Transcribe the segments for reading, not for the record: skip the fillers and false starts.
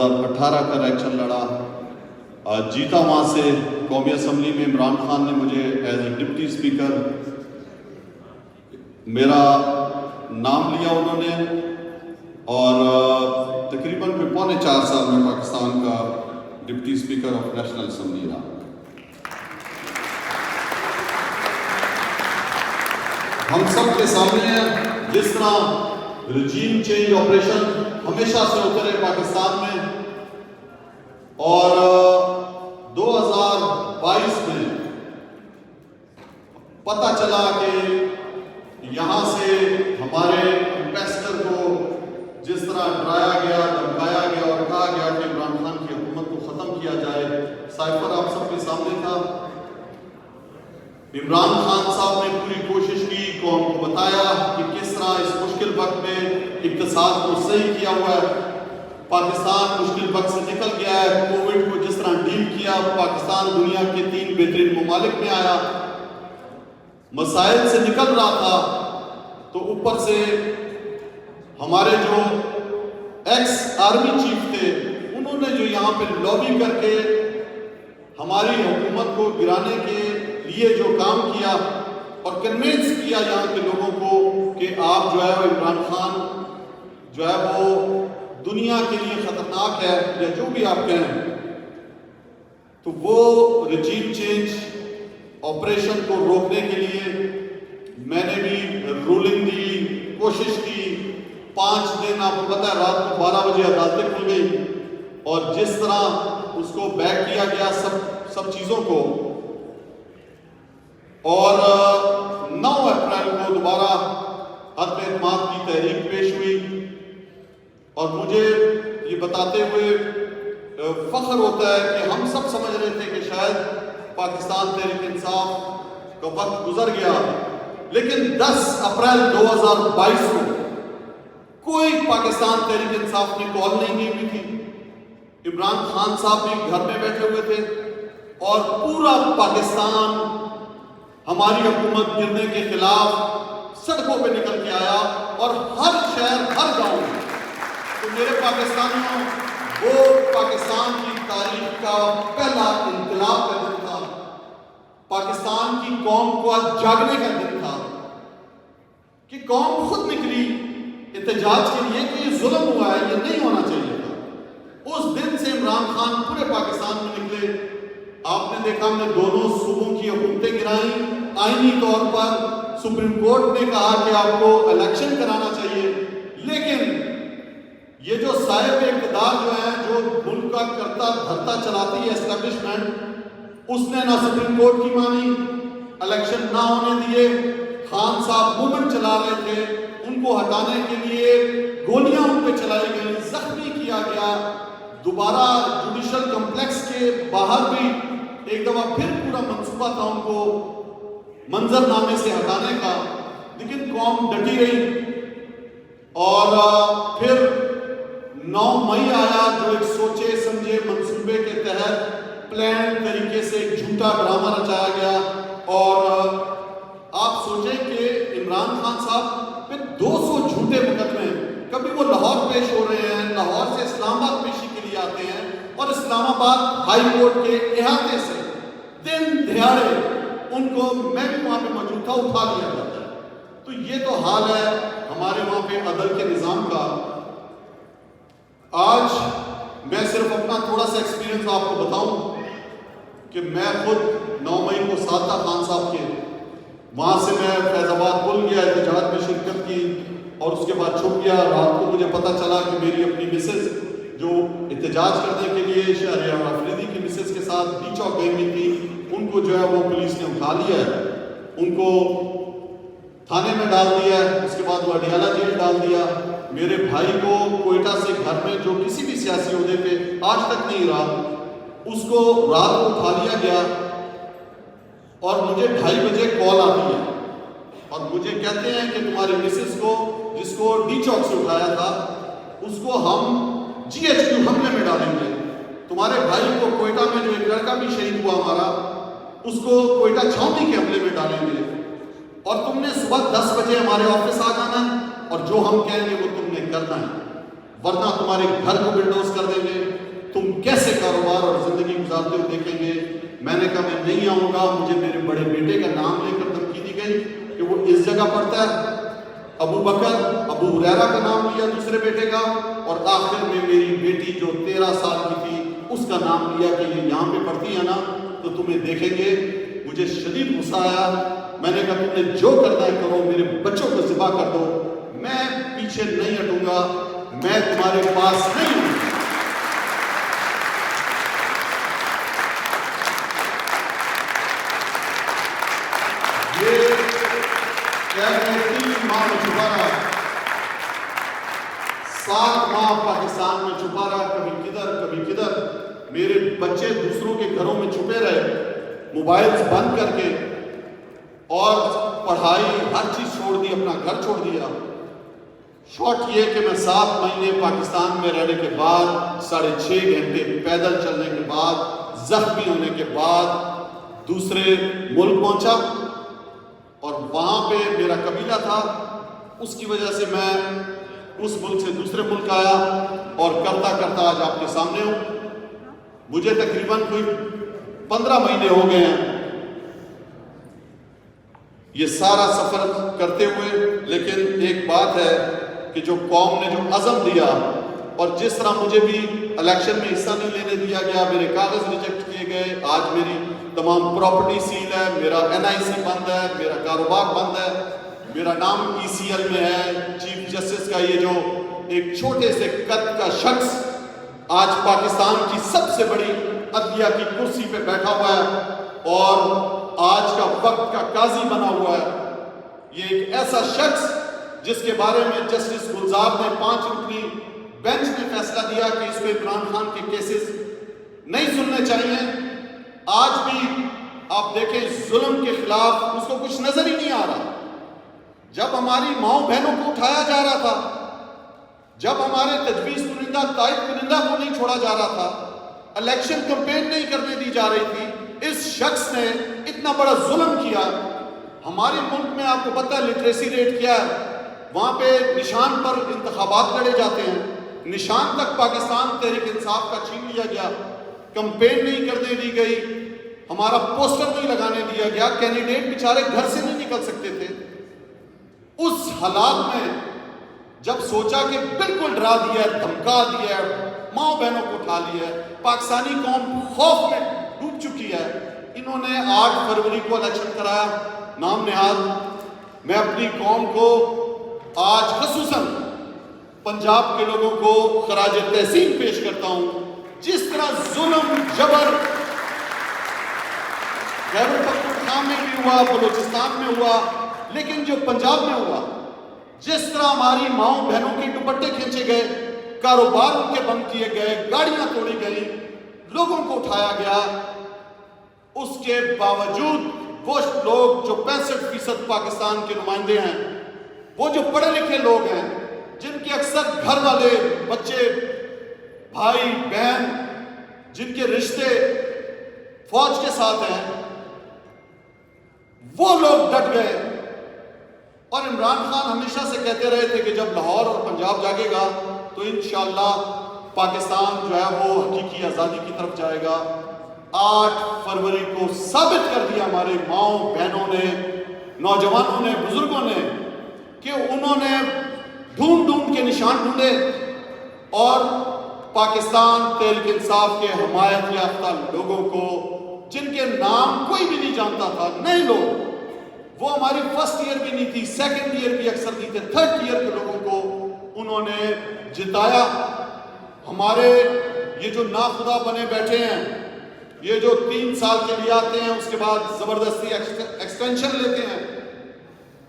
2018 کا الیکشن لڑا، جیتا وہاں سے۔ قومی اسمبلی میں عمران خان نے مجھے ایز اے ڈپٹی اسپیکر میرا نام لیا انہوں نے، اور تقریباً 4.25 سال میں پاکستان کا deputy speaker of national assembly رہا۔ ہم سب کے سامنے ہے جس طرح رجیم چینج آپریشن ہمیشہ سے ہوتے رہے پاکستان میں، اور 2022 میں پتہ چلا کہ یہاں سے ہمارے امبیسڈر کو جس طرح ڈرایا گیا، دھمکایا گیا اور کہا گیا کہ عمران خان کی حکومت کو ختم کیا جائے۔ سائفر آپ سب کے سامنے تھا۔ عمران خان صاحب نے پوری کوشش کی، قوم کو بتایا کہ کس طرح اس مشکل وقت میں اقتصاد کو صحیح کیا ہوا ہے، پاکستان مشکل وقت سے نکل گیا ہے، کووڈ کو جس طرح ڈیل کیا، پاکستان دنیا کے 3 بہترین ممالک میں آیا، مسائل سے نکل رہا تھا۔ تو اوپر سے ہمارے جو ایکس آرمی چیف تھے انہوں نے جو یہاں پہ لابی کر کے ہماری حکومت کو گرانے کے لیے جو کام کیا اور کنوینس کیا یہاں کے لوگوں کو کہ آپ جو ہے وہ عمران خان جو ہے وہ دنیا کے لیے خطرناک ہے یا جو بھی آپ کہیں، تو وہ رجیم چینج آپریشن کو روکنے کے لیے میں نے بھی رولنگ دی، کوشش کی۔ 5 دن آپ کو پتہ ہے رات کو 12 بجے عدالتیں کھل گئی، اور جس طرح اس کو بیک کیا گیا سب چیزوں کو، اور 9 اپریل کو دوبارہ عدم اعتماد کی تحریک پیش ہوئی، اور مجھے یہ بتاتے ہوئے فخر ہوتا ہے کہ ہم سب سمجھ رہے تھے کہ شاید پاکستان تحریک انصاف کا وقت گزر گیا، لیکن 10 اپریل 2022 کو کوئی پاکستان تحریک انصاف نے کال نہیں کی ہوئی تھی۔ عمران خان صاحب بھی گھر میں بیٹھے ہوئے تھے، اور پورا پاکستان ہماری حکومت گرنے کے خلاف سڑکوں پہ نکل کے آیا، اور ہر شہر ہر گاؤں میں۔ تو میرے پاکستانیوں، وہ پاکستان کی تاریخ کا پہلا انقلاب کا دن تھا، پاکستان کی قوم کو آج جاگنے کا دن تھا کہ قوم خود نکلی احتجاج کے لیے کہ یہ ظلم ہوا ہے، یہ نہیں ہونا چاہیے تھا۔ اس دن سے عمران خان پورے پاکستان میں نکلے۔ آپ نے دیکھا ہم نے دونوں صوبوں کی حکومتیں گرائیں، آئینی طور پر سپریم کورٹ نے کہا کہ آپ کو الیکشن کرانا چاہیے، لیکن یہ جو صاحب اقتدار جو ہیں، جو ملک کا کرتا دھرتا چلاتی ہے اسٹیبلشمنٹ، اس نے نہ سپریم کورٹ کی مانی، الیکشن نہ ہونے دیے۔ خان صاحب موومنٹ چلا رہے تھے، ان کو ہٹانے کے لیے گولیاں ان پہ چلائی گئی، زخمی کیا گیا۔ دوبارہ جوڈیشل کمپلیکس کے باہر بھی ایک دفعہ پھر پورا منصوبہ تھا ان کو منظر نامے سے ہٹانے کا، لیکن قوم ڈٹی رہی۔ اور پھر 9 مئی آیا، جو ایک سوچے سمجھے منصوبے کے تحت پلان طریقے سے ایک جھوٹا ڈرامہ رچایا گیا، اور آپ سوچیں کہ عمران خان صاحب پہ 200 جھوٹے مقدمے، کبھی وہ لاہور پیش ہو رہے ہیں، لاہور سے اسلام آباد پیشی کے لیے آتے ہیں، اور اسلام آباد ہائی کورٹ کے احاطے سے دن دہاڑے ان کو، میں بھی وہاں پہ موجود تھا، اٹھا لیا جاتا ہے۔ تو یہ تو حال ہے ہمارے وہاں پہ عدل کے نظام کا۔ آج میں صرف اپنا تھوڑا سا ایکسپیرینس آپ کو بتاؤں کہ میں خود 9 مئی کو ساتھ تھا خان صاحب کے، وہاں سے میں فیض آباد پل گیا، احتجاج میں شرکت کی، اور اس کے بعد چھپ گیا۔ رات کو مجھے پتہ چلا کہ میری اپنی مسز جو احتجاج کرنے کے لیے شہریار آفریدی کی مسز کے ساتھ ڈی چوک گئی ہوئی تھی، ان کو جو ہے وہ پولیس نے اٹھا لیا ہے، ان کو تھانے میں ڈال دیا ہے، اس کے بعد وہ اڈیالہ جیل ڈال دیا۔ میرے بھائی کو کوئٹہ سے گھر میں، جو کسی بھی سیاسی عہدے پہ آج تک نہیں رہا، اس کو رات کو اٹھا لیا گیا، اور مجھے 2:30 بجے کال آتی ہے، اور مجھے کہتے ہیں کہ تمہاری مسز کو، جس کو ڈی چوک سے اٹھایا تھا، اس کو ہم GHQ حملے میں ڈالیں گے، تمہارے بھائی کو کوئٹہ میں جو ایک لڑکا بھی شہید ہوا ہمارا، اس کو کوئٹہ چھاؤنی کے حملے میں ڈالیں گے، اور تم نے صبح 10 بجے ہمارے آفس آ جانا ہے، اور جو ہم کہیں گے وہ تم نے کرنا ہے، ورنہ تمہارے گھر کو بلڈوز کر دیں گے، اتوار اور زندگی گزارتے ہوئے دیکھیں گے. میں نے کہا میں نہیں آؤں گا. مجھے میرے بڑے بیٹے کا نام لے کر دھمکی دی گئی کہ وہ اس جگہ پڑھتا ہے. ابو بکر، ابو ہریرہ کا نام لیا دوسرے بیٹے کا، اور آخر میں میری بیٹی جو 13 سال کی تھی اس کا نام لیا کہ یہ یہاں پہ پڑھتی ہے نا تو تمہیں دیکھیں گے. مجھے شدید غصہ آیا. میں نے کہا تم نے جو کرنا ہے کرو، میرے بچوں کو ذبح کر دو، میں پیچھے نہیں ہٹوں گا، میں تمہارے پاس نہیں ہوں. یہ 3 ماہ میں چھپا رہا، 7 ماہ پاکستان میں چھپا رہا، کبھی کدھر کبھی کدھر. میرے بچے دوسروں کے گھروں میں چھپے رہے، موبائلز بند کر کے، اور پڑھائی ہر چیز چھوڑ دی، اپنا گھر چھوڑ دیا. شارٹ یہ کہ میں 7 مہینے پاکستان میں رہنے کے بعد، 6.5 گھنٹے پیدل چلنے کے بعد، زخمی ہونے کے بعد دوسرے ملک پہنچا، اور وہاں پہ میرا قبیلہ تھا. اس کی وجہ سے میں اس ملک سے دوسرے ملک آیا، اور کرتا کرتا آج آپ کے سامنے ہوں. مجھے تقریباً کوئی 15 مہینے ہو گئے ہیں یہ سارا سفر کرتے ہوئے. لیکن ایک بات ہے کہ جو قوم نے جو عزم دیا، اور جس طرح مجھے بھی الیکشن میں حصہ نہیں لینے دیا گیا، میرے کاغذ ریجیکٹ کیے گئے، آج میری تمام پراپرٹی سیل ہے، میرا NIC بند ہے، میرا کاروبار بند ہے، میرا نام ECL میں ہے. چیف جسٹس کا یہ جو ایک چھوٹے سے قد کا شخص آج پاکستان کی سب سے بڑی عدلیہ کی کرسی پہ بیٹھا ہوا ہے اور آج کا وقت کا قاضی بنا ہوا ہے. یہ ایک ایسا شخص جس کے بارے میں جسٹس گلزار نے 5 رکنی بینچ نے فیصلہ دیا کہ اس کو عمران خان کے کیسز نہیں سننے چاہیے. آج بھی آپ دیکھیں ظلم کے خلاف اس کو کچھ نظر ہی نہیں آ رہا. جب ہماری ماؤں بہنوں کو اٹھایا جا رہا تھا، جب ہمارے تجویز کنندہ تائید کنندہ کو نہیں چھوڑا جا رہا تھا، الیکشن کمپین نہیں کرنے دی جا رہی تھی، اس شخص نے اتنا بڑا ظلم کیا. ہمارے ملک میں آپ کو پتہ ہے لٹریسی ریٹ کیا ہے؟ وہاں پہ نشان پر انتخابات لڑے جاتے ہیں، نشان تک پاکستان تحریک انصاف کا چھین لیا گیا، کمپین نہیں کرنے دی گئی، ہمارا پوسٹر نہیں لگانے دیا گیا، کینڈیڈیٹ بیچارے گھر سے نہیں نکل سکتے تھے. اس حالات میں جب سوچا کہ بالکل ڈرا دیا ہے، دھمکا دیا ہے، ماں بہنوں کو اٹھا لیا ہے، پاکستانی قوم خوف میں ڈوب چکی ہے، انہوں نے 8 فروری کو الیکشن کرایا نام نہاد. میں اپنی قوم کو آج خصوصاً پنجاب کے لوگوں کو خراج تحسین پیش کرتا ہوں. جس طرح ظلم جبر خیبر پختونخوا میں بھی ہوا، بلوچستان میں ہوا، لیکن جو پنجاب میں ہوا، جس طرح ہماری ماؤں بہنوں کے دوپٹے کھینچے گئے، کاروبار ان کے بند کیے گئے، گاڑیاں توڑی گئی، لوگوں کو اٹھایا گیا، اس کے باوجود وہ لوگ جو 65% پاکستان کے نمائندے ہیں، وہ جو پڑھے لکھے لوگ ہیں، جن کے اکثر گھر والے بچے بھائی بہن جن کے رشتے فوج کے ساتھ ہیں، وہ لوگ ڈٹ گئے. اور عمران خان ہمیشہ سے کہتے رہے تھے کہ جب لاہور اور پنجاب جاگے گا تو انشاءاللہ پاکستان جو ہے وہ حقیقی آزادی کی طرف جائے گا. 8 فروری کو ثابت کر دیا ہمارے ماؤں بہنوں نے، نوجوانوں نے، بزرگوں نے، کہ انہوں نے ڈھونڈ ڈھونڈ کے نشان ڈھونڈے اور پاکستان تحریک انصاف کے حمایت یافتہ لوگوں کو، جن کے نام کوئی بھی نہیں جانتا تھا، نئے لوگ، وہ ہماری فرسٹ ایئر بھی نہیں تھی، سیکنڈ ایئر بھی اکثر نہیں تھے، تھرڈ ایئر کے لوگوں کو انہوں نے جتایا. ہمارے یہ جو ناخدا بنے بیٹھے ہیں، یہ جو 3 سال کے لیے آتے ہیں، اس کے بعد زبردستی ایکسٹینشن لیتے ہیں،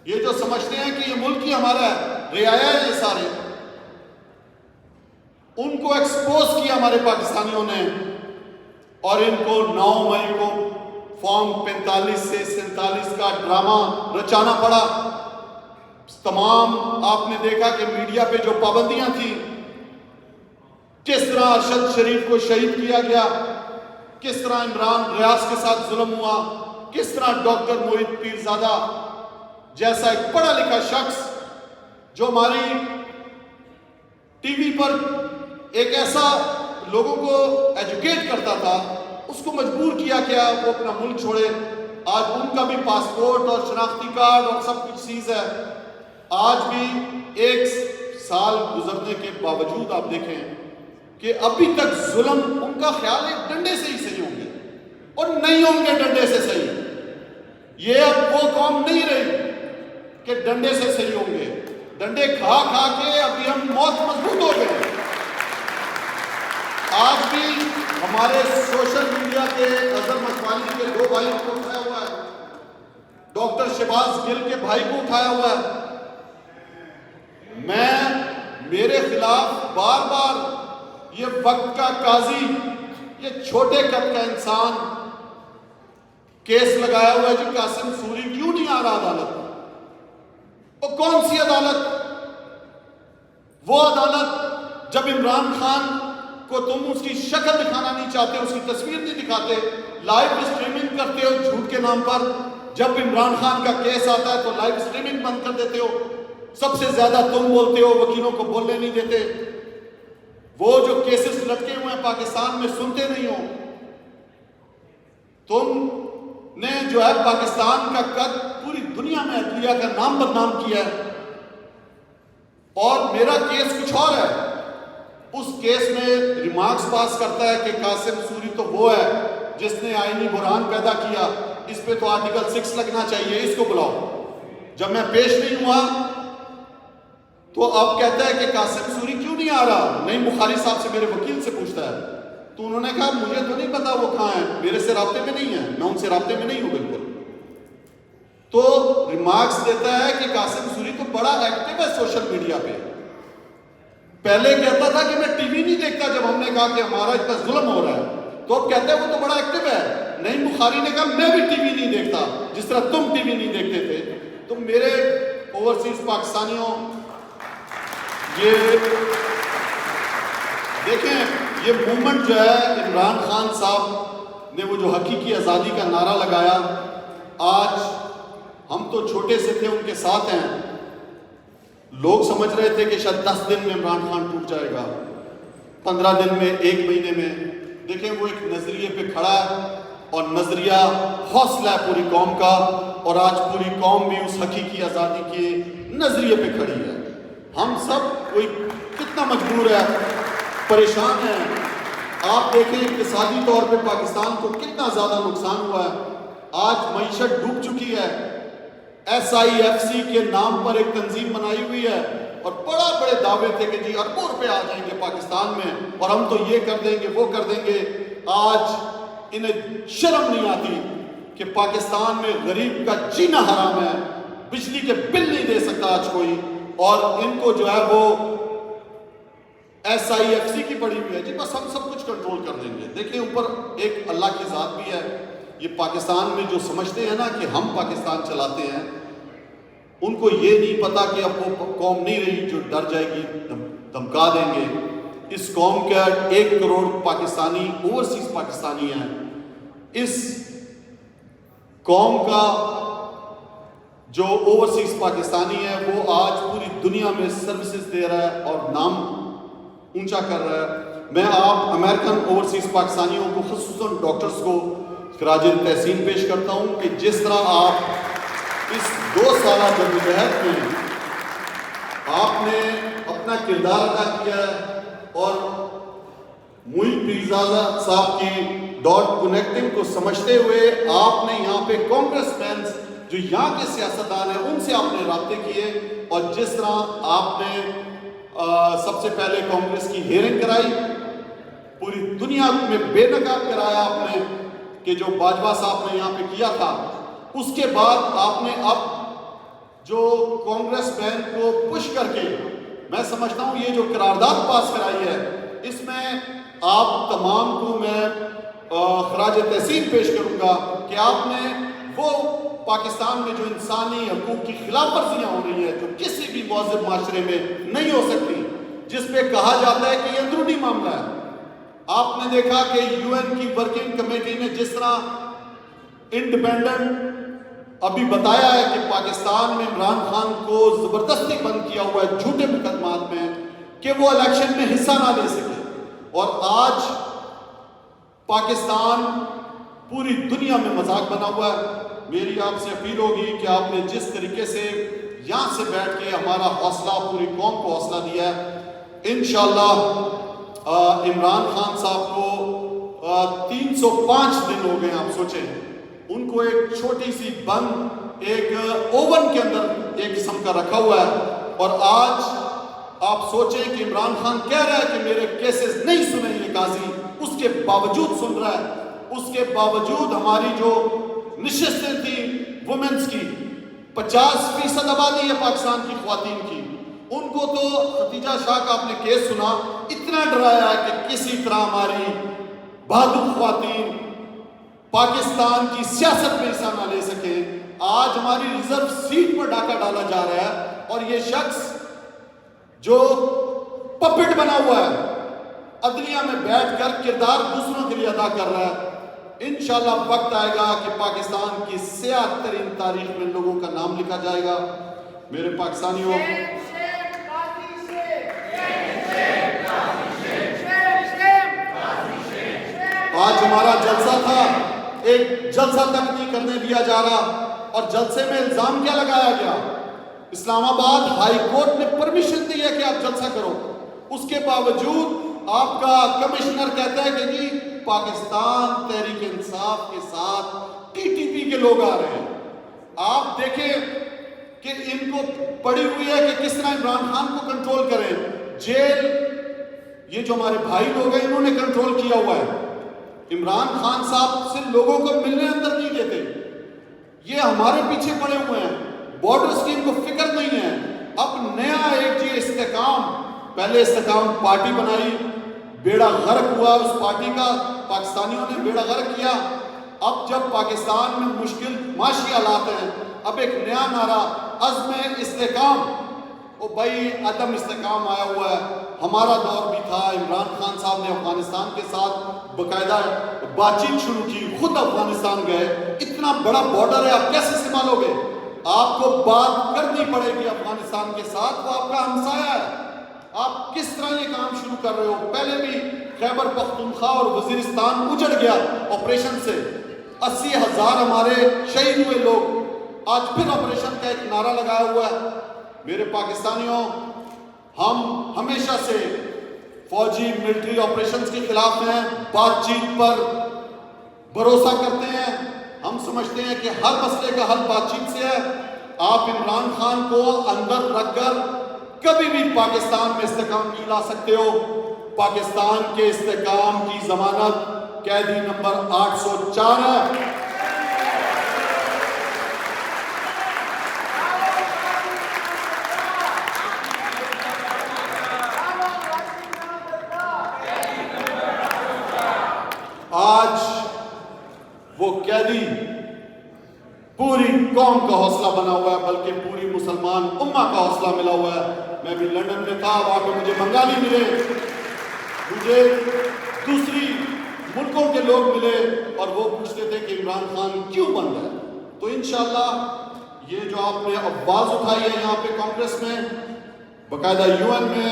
یہ جو سمجھتے ہیں کہ یہ ملک ہی ہمارا ہے، رعایا ہے یہ سارے، ان کو ایکسپوز کیا ہمارے پاکستانیوں نے، اور ان کو 9 مئی کو فارم 45 سے 47 کا ڈرامہ رچانا پڑا. تمام آپ نے دیکھا کہ میڈیا پہ جو پابندیاں تھیں، کس طرح ارشد شریف کو شہید کیا گیا، کس طرح عمران ریاض کے ساتھ ظلم ہوا، کس طرح ڈاکٹر موحد پیرزادہ جیسا ایک پڑھا لکھا شخص جو ہماری ٹی وی پر ایک ایسا لوگوں کو ایجوکیٹ کرتا تھا، اس کو مجبور کیا کہ وہ اپنا ملک چھوڑے. آج ان کا بھی پاسپورٹ اور شناختی کارڈ اور سب کچھ چیز ہے. آج بھی 1 سال گزرنے کے باوجود آپ دیکھیں کہ ابھی تک ظلم، ان کا خیال ہے ڈنڈے سے ہی صحیح ہوں گے اور نہیں ہوں گے ڈنڈے سے صحیح. یہ اب وہ قوم نہیں رہی کہ ڈنڈے سے صحیح ہوں گے. ڈنڈے کھا کھا کے ابھی ہم موت مضبوط ہو گئے. آج بھی ہمارے سوشل میڈیا کے اظہر مشوالی کے 2 بھائیوں کو اٹھایا ہوا ہے، ڈاکٹر شہباز گل کے بھائی کو اٹھایا ہوا ہے. میرے خلاف بار بار یہ وقت کا قاضی، یہ چھوٹے قد کا انسان کیس لگایا ہوا ہے جی قاسم سوری کیوں نہیں آ رہا عدالت. وہ کون سی عدالت؟ وہ عدالت جب عمران خان کو تم اس کی شکل دکھانا نہیں چاہتے، اس کی تصویر نہیں دکھاتے، لائیو اسٹریمنگ کرتے ہو جھوٹ کے نام پر. جب عمران خان کا کیس آتا ہے تو لائیو اسٹریمنگ بند کر دیتے ہو. سب سے زیادہ تم بولتے ہو، وکیلوں کو بولنے نہیں دیتے. وہ جو کیسز لٹکے ہوئے ہیں پاکستان میں سنتے نہیں ہو. تم نے جو ہے پاکستان کا قد پوری دنیا میں عدلیہ کا نام بدنام کیا ہے. اور میرا کیس کچھ اور ہے. اس کیس میں ریمارکس پاس کرتا ہے کہ قاسم سوری تو وہ ہے جس نے آئینی بحران پیدا کیا، اس پہ تو آرٹیکل 6 لگنا چاہیے، اس کو بلاؤ. جب میں پیش نہیں ہوا تو اب کہتا ہے کہ قاسم سوری کیوں نہیں آ رہا. نعیم بخاری صاحب سے، میرے وکیل سے پوچھتا ہے تو انہوں نے کہا مجھے تو نہیں پتا وہ کہاں ہیں، میرے سے رابطے میں نہیں ہے، میں ان سے رابطے میں نہیں ہوں بالکل. تو ریمارکس دیتا ہے کہ قاسم سوری تو بڑا ایکٹیو ہے سوشل میڈیا پہ. پہلے کہتا تھا کہ میں ٹی وی نہیں دیکھتا، جب ہم نے کہا کہ ہمارا اتنا ظلم ہو رہا ہے تو اب کہتا ہے وہ تو بڑا ایکٹیو ہے. نعیم بخاری نے کہا میں بھی ٹی وی نہیں دیکھتا جس طرح تم ٹی وی نہیں دیکھتے تھے. تو میرے اوورسیز پاکستانیوں، یہ دیکھیں یہ موومنٹ جو ہے عمران خان صاحب نے وہ جو حقیقی آزادی کا نعرہ لگایا، آج ہم تو چھوٹے سے تھے ان کے ساتھ ہیں. لوگ سمجھ رہے تھے کہ شاید 10 دن میں عمران خان ٹوٹ جائے گا، 15 دن میں، 1 مہینے میں. دیکھیں وہ ایک نظریے پہ کھڑا ہے اور نظریہ حوصلہ ہے پوری قوم کا. اور آج پوری قوم بھی اس حقیقی آزادی کے نظریے پہ کھڑی ہے. ہم سب کوئی کتنا مجبور ہے، پریشان ہیں. آپ دیکھیں اقتصادی طور پہ پاکستان کو کتنا زیادہ نقصان ہوا ہے. آج معیشت ڈوب چکی ہے. SIFC کے نام پر ایک تنظیم بنائی ہوئی ہے اور بڑے دعوے تھے کہ جی اربوں روپے آ جائیں گے پاکستان میں اور ہم تو یہ کر دیں گے وہ کر دیں گے. آج انہیں شرم نہیں آتی کہ پاکستان میں غریب کا جینا حرام ہے، بجلی کے بل نہیں دے سکتا آج کوئی، اور ان کو جو ہے وہ SIFC کی پڑی ہوئی ہے جی بس ہم سب کچھ کنٹرول کر دیں گے. دیکھیں اوپر ایک اللہ کی ذات بھی ہے. یہ پاکستان میں جو سمجھتے ہیں نا کہ ہم پاکستان چلاتے ہیں، ان کو یہ نہیں پتا کہ اب وہ قوم نہیں رہی جو ڈر جائے گی، دھمکا دیں گے. اس قوم کا 1 کروڑ پاکستانی اوورسیز پاکستانی ہیں. اس قوم کا جو اوورسیز پاکستانی ہے وہ آج پوری دنیا میں سروسز دے رہا ہے اور نام اونچا کر رہا ہے. میں آپ امریکن اوورسیز پاکستانیوں کو، خصوصاً ڈاکٹرز کو خراج تحسین پیش کرتا ہوں کہ جس طرح آپ اس 2 سالہ جدوجہد میں آپ نے اپنا کردار ادا کیا ہے اور محیط پیرزادہ صاحب کی ڈاٹ کنیکٹنگ کو سمجھتے ہوئے آپ نے یہاں پہ کانگریس مین جو یہاں کے سیاستدان ہیں ان سے آپ نے رابطے کیے، اور جس طرح آپ نے سب سے پہلے کانگریس کی ہیئرنگ کرائی، پوری دنیا میں بے نقاب کرایا آپ نے کہ جو باجوہ صاحب نے یہاں پہ کیا تھا. اس کے بعد آپ نے اب جو کانگریس مین کو پش کر کے، میں سمجھتا ہوں یہ جو قرارداد پاس کرائی ہے، اس میں آپ تمام کو میں خراج تحسین پیش کروں گا کہ آپ نے وہ پاکستان میں جو انسانی حقوق کی خلاف ورزیاں ہو رہی ہیں جو کسی بھی مہذب معاشرے میں نہیں ہو سکتی، جس پہ کہا جاتا ہے کہ یہ اندرونی معاملہ ہے. آپ نے دیکھا کہ UN کی ورکنگ کمیٹی نے جس طرح انڈیپینڈنٹ ابھی بتایا ہے کہ پاکستان میں عمران خان کو زبردستی بند کیا ہوا ہے جھوٹے مقدمات میں کہ وہ الیکشن میں حصہ نہ لے سکے. اور آج پاکستان پوری دنیا میں مذاق بنا ہوا ہے. میری آپ سے اپیل ہوگی کہ آپ نے جس طریقے سے یہاں سے بیٹھ کے ہمارا حوصلہ پوری قوم کو حوصلہ دیا ہے, انشاءاللہ عمران خان صاحب کو 305 دن ہو گئے. آپ سوچیں, ان کو ایک چھوٹی سی بند ایک اوون کے اندر ایک قسم کا رکھا ہوا ہے, اور آج آپ سوچیں کہ عمران خان کہہ رہا ہے کہ میرے کیسز نہیں سنے یہ قاضی, اس کے باوجود سن رہا ہے. اس کے باوجود ہماری جو نشستیں تھیں وومنس کی, 50% آبادی ہے پاکستان کی خواتین کی, ان کو تو ختیجہ شاہ کا آپ نے کیس سنا, اتنا ڈرایا ہے کہ کسی طرح ہماری بہادر خواتین پاکستان کی سیاست میں حصہ نہ لے سکیں. آج ہماری ریزرو سیٹ پر ڈاکہ ڈالا جا رہا ہے, اور یہ شخص جو پپٹ بنا ہوا ہے عدلیہ میں بیٹھ کر کردار دوسروں کے لیے ادا کر رہا ہے. انشاءاللہ وقت آئے گا کہ پاکستان کی سیاہ ترین تاریخ میں لوگوں کا نام لکھا جائے گا. میرے پاکستانیوں, آج ہمارا جلسہ تھا, ایک جلسہ تک نہیں کرنے دیا جا رہا, اور جلسے میں الزام کیا لگایا گیا؟ اسلام آباد ہائی کورٹ نے پرمیشن دی ہے کہ آپ جلسہ کرو, اس کے باوجود آپ کا کمشنر کہتا ہے کہ جی پاکستان تحریک انصاف کے ساتھ ٹی ٹی پی کے لوگ آ رہے ہیں. آپ دیکھیں کہ ان کو پڑی ہوئی ہے کہ کس طرح عمران خان کو کنٹرول کریں. جیل, یہ جو ہمارے بھائی لوگ ہیں انہوں نے کنٹرول کیا ہوا ہے. عمران خان صاحب سے لوگوں کو ملنے اندر نہیں دیتے, یہ ہمارے پیچھے پڑے ہوئے ہیں. بارڈرز کی ان کو فکر نہیں ہے. اب نیا ایک جی استحکام, پہلے استحکام پارٹی بنائی, بیڑا غرق ہوا اس پارٹی کا, پاکستانیوں نے بیڑا غرق کیا. اب جب پاکستان میں مشکل معاشی حالات ہیں, اب ایک نیا نعرہ عزم استحکام. او بھائی عدم استحکام آیا ہوا ہے. ہمارا دور بھی تھا, عمران خان صاحب نے افغانستان کے ساتھ باقاعدہ بات چیت شروع کی, خود افغانستان گئے. اتنا بڑا بارڈر ہے, آپ کیسے سنبھالو گے؟ آپ کو بات کرنی پڑے گی افغانستان کے ساتھ, وہ آپ کا ہمسایہ ہے. آپ کس طرح یہ کام شروع کر رہے ہو؟ پہلے بھی خیبر پختونخوا اور وزیرستان اجڑ گیا آپریشن سے, 80,000 ہمارے شہید ہوئے لوگ. آج پھر آپریشن کا ایک نعرہ لگایا ہوا ہے. میرے پاکستانیوں, ہم ہمیشہ سے فوجی ملٹری آپریشنز کے خلاف ہیں, بات چیت پر بھروسہ کرتے ہیں. ہم سمجھتے ہیں کہ ہر مسئلے کا حل بات چیت سے ہے. آپ عمران خان کو اندر رکھ کر کبھی بھی پاکستان میں استحکام نہیں لا سکتے ہو. پاکستان کے استحکام کی ضمانت قیدی نمبر 804 ہے. آج وہ قیدی پوری قوم کا حوصلہ بنا ہوا ہے, بلکہ پوری مسلمان امہ کا حوصلہ ملا ہوا ہے. میں بھی لندن میں تھا, وہاں پہ مجھے بنگالی ملے, مجھے دوسری ملکوں کے لوگ ملے, اور وہ پوچھتے تھے کہ عمران خان کیوں بند ہے. تو انشاءاللہ یہ جو آپ نے آواز اٹھائی ہے یہاں پہ کانگریس میں, باقاعدہ UN میں,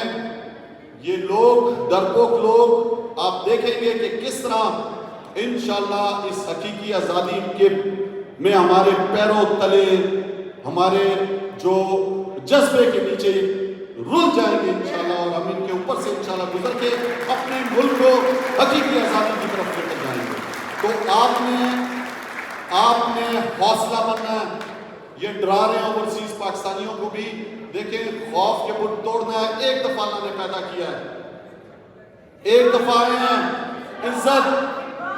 یہ لوگ ڈرپوک لوگ, آپ دیکھیں گے کہ کس طرح انشاءاللہ اس حقیقی آزادی کے میں ہمارے پیروں تلے, ہمارے جو جذبے کے نیچے رول جائیں گے انشاءاللہ, اور ہم ان کے اوپر سے انشاءاللہ گزر کے اپنے ملک کو حقیقی آزادی کی طرف لے کر جائیں گے. تو آپ نے حوصلہ بننا ہے. یہ ڈرا رہے ہیں اوورسیز پاکستانیوں کو بھی. دیکھیں, خوف کے بت توڑنا ہے, ایک دفعہ اللہ نے پیدا کیا ہے, ایک دفعہ آئے ہیں, عزت,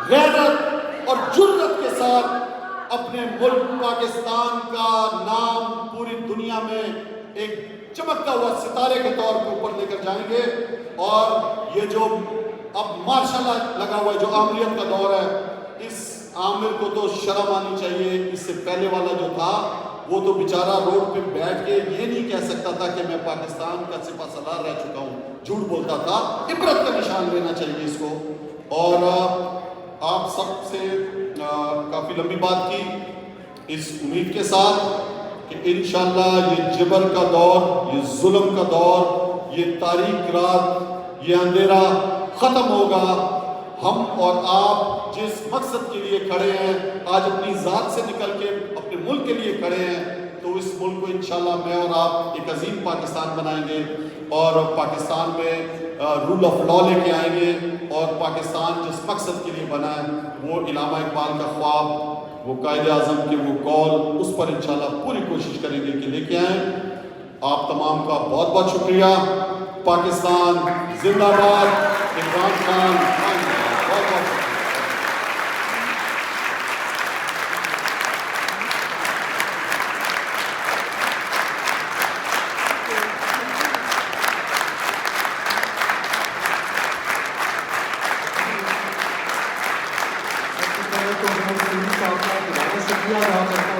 غیرت اور جرت کے ساتھ اپنے ملک پاکستان کا نام پوری دنیا میں ایک چمکتا ہوا ستارے کے طور پر اوپر لے کر جائیں گے. اور یہ جو اب ماشاءاللہ لگا ہوا ہے, جو عامریت کا دور ہے, اس عامر کو تو شرم آنی چاہیے. اس سے پہلے والا جو تھا وہ تو بیچارہ روڈ پہ بیٹھ کے یہ نہیں کہہ سکتا تھا کہ میں پاکستان کا سپہ سالار رہ چکا ہوں, جھوٹ بولتا تھا. عبرت کا نشان لینا چاہیے اس کو. اور آپ سب سے کافی لمبی بات کی, اس امید کے ساتھ کہ انشاءاللہ یہ جبر کا دور, یہ ظلم کا دور, یہ تاریک رات, یہ اندھیرا ختم ہوگا. ہم اور آپ جس مقصد کے لیے کھڑے ہیں, آج اپنی ذات سے نکل کے اپنے ملک کے لیے کھڑے ہیں, تو اس ملک کو انشاءاللہ میں اور آپ ایک عظیم پاکستان بنائیں گے, اور پاکستان میں رول آف لا لے کے آئیں گے, اور پاکستان جس مقصد کے لیے بنا ہے, وہ علامہ اقبال کا خواب, وہ قائد اعظم کے وہ قول, اس پر انشاءاللہ پوری کوشش کریں گے کہ لے کے آئیں. آپ تمام کا بہت بہت شکریہ. پاکستان زندہ باد. عمران خان بہت بہت شکریہ. صاحب کا دوبارہ شکریہ ادا کرتا